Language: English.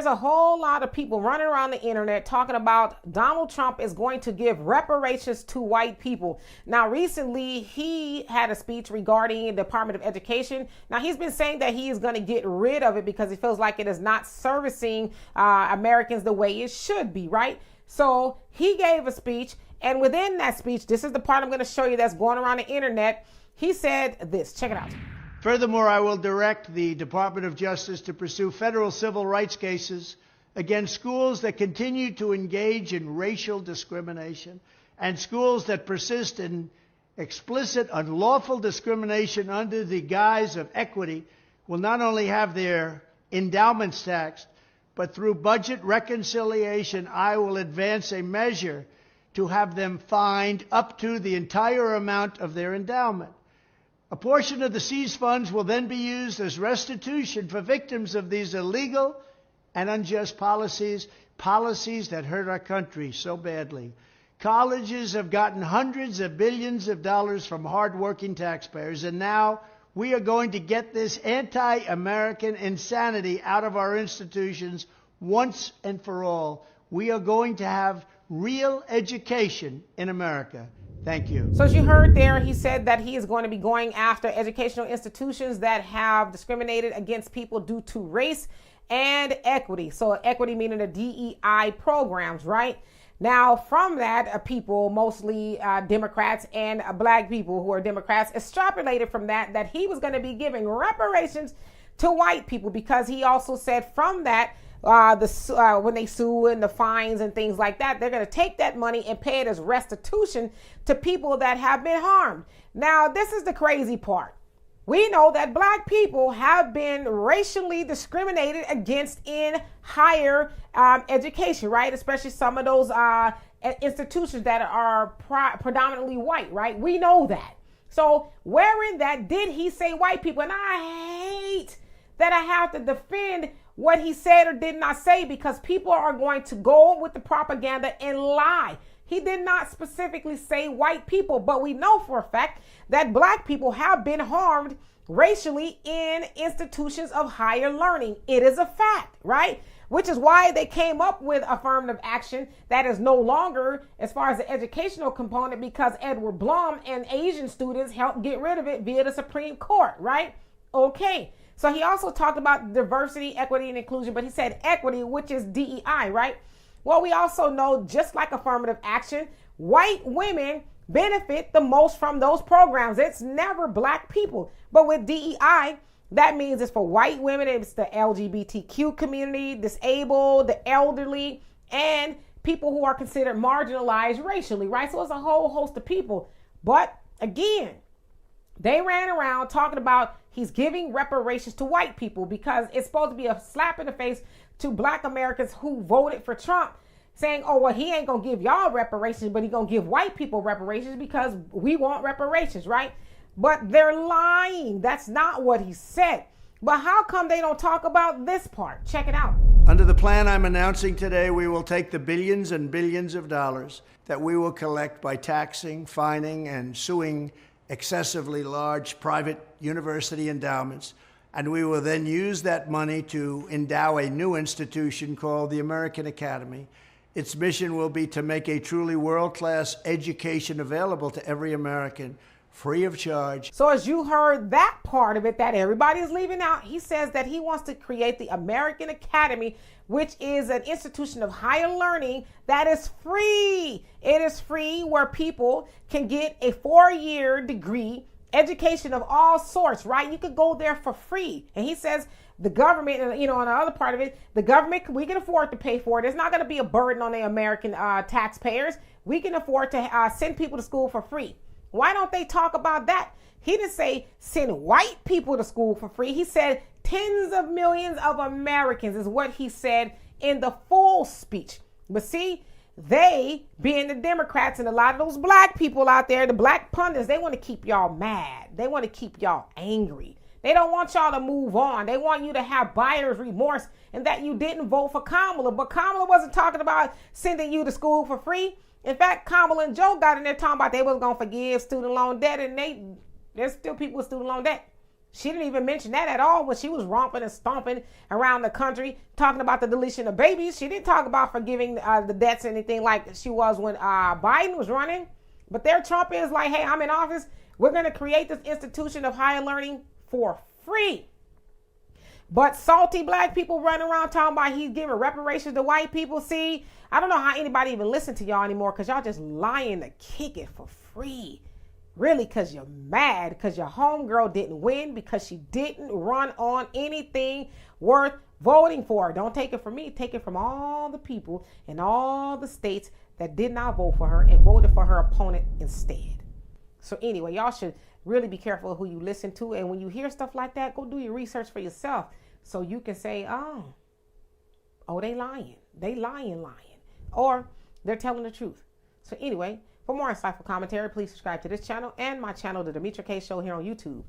there's a whole lot of people running around the internet talking about Donald Trump is going to give reparations to white people. Now, recently, he had a speech regarding the Department of Education. Now, he's been saying that he is going to get rid of it because he feels like it is not servicing Americans the way it should be, right? So he gave a speech, and within that speech, this is the part I'm going to show you that's going around the internet. He said this. Check it out. Furthermore, I will direct the Department of Justice to pursue federal civil rights cases against schools that continue to engage in racial discrimination and schools that persist in explicit unlawful discrimination under the guise of equity will not only have their endowments taxed, but through budget reconciliation, I will advance a measure to have them fined up to the entire amount of their endowment. A portion of the seized funds will then be used as restitution for victims of these illegal and unjust policies that hurt our country so badly. Colleges have gotten hundreds of billions of dollars from hardworking taxpayers, and now we are going to get this anti-American insanity out of our institutions once and for all. We are going to have real education in America. Thank you. So as you heard there, he said that he is going to be going after educational institutions that have discriminated against people due to race and equity. So equity meaning the DEI programs, right? Now, from that, people, mostly Democrats and Black people who are Democrats, extrapolated from that he was going to be giving reparations to white people, because he also said from that, when they sue and the fines and things like that, they're going to take that money and pay it as restitution to people that have been harmed. Now, this is the crazy part. We know that Black people have been racially discriminated against in higher education, right? Especially some of those institutions that are predominantly white, right? We know that. So where in that did he say white people? And I hate that I have to defend what he said or did not say, because people are going to go with the propaganda and lie. He did not specifically say white people, but we know for a fact that Black people have been harmed racially in institutions of higher learning. It is a fact, right? Which is why they came up with affirmative action that is no longer as far as the educational component, because Edward Blum and Asian students helped get rid of it via the Supreme Court, right? Okay. So he also talked about diversity, equity, and inclusion, but he said equity, which is DEI, right? Well, we also know, just like affirmative action, white women benefit the most from those programs. It's never Black people. But with DEI, that means it's for white women, it's the LGBTQ community, disabled, the elderly, and people who are considered marginalized racially, right? So it's a whole host of people. But again, they ran around talking about he's giving reparations to white people because it's supposed to be a slap in the face to Black Americans who voted for Trump, saying, oh, well, he ain't going to give y'all reparations, but he's going to give white people reparations because we want reparations, right? But they're lying. That's not what he said. But how come they don't talk about this part? Check it out. Under the plan I'm announcing today, we will take the billions and billions of dollars that we will collect by taxing, fining, and suing excessively large private university endowments, and we will then use that money to endow a new institution called the American Academy. Its mission will be to make a truly world-class education available to every American, free of charge. So as you heard that part of it that everybody is leaving out, he says that he wants to create the American Academy, which is an institution of higher learning that is free. It is free, where people can get a 4-year degree, education of all sorts, right? You could go there for free. And he says the government, on the other part of it, the government, we can afford to pay for it. It's not going to be a burden on the American taxpayers. We can afford to send people to school for free. Why don't they talk about that? He didn't say send white people to school for free. He said tens of millions of Americans is what he said in the full speech. But see, they, being the Democrats and a lot of those Black people out there, the Black pundits, they want to keep y'all mad. They want to keep y'all angry. They don't want y'all to move on. They want you to have buyer's remorse and that you didn't vote for Kamala. But Kamala wasn't talking about sending you to school for free. In fact, Kamala and Joe got in there talking about they was going to forgive student loan debt, and there's still people with student loan debt. She didn't even mention that at all when she was romping and stomping around the country talking about the deletion of babies. She didn't talk about forgiving the debts or anything like she was when Biden was running. But there Trump is like, hey, I'm in office. We're going to create this institution of higher learning for free. But salty black people running around talking about he's giving reparations to white people. See, I don't know how anybody even listen to y'all anymore because y'all just lying to kick it for free. Really, because you're mad because your homegirl didn't win because she didn't run on anything worth voting for. Don't take it from me. Take it from all the people in all the states that did not vote for her and voted for her opponent instead. So anyway, y'all should really be careful who you listen to. And when you hear stuff like that, go do your research for yourself so you can say, oh, they lying. They lying. Or they're telling the truth. So anyway, for more insightful commentary, please subscribe to this channel and my channel, The Demetra Kaye Show, here on YouTube.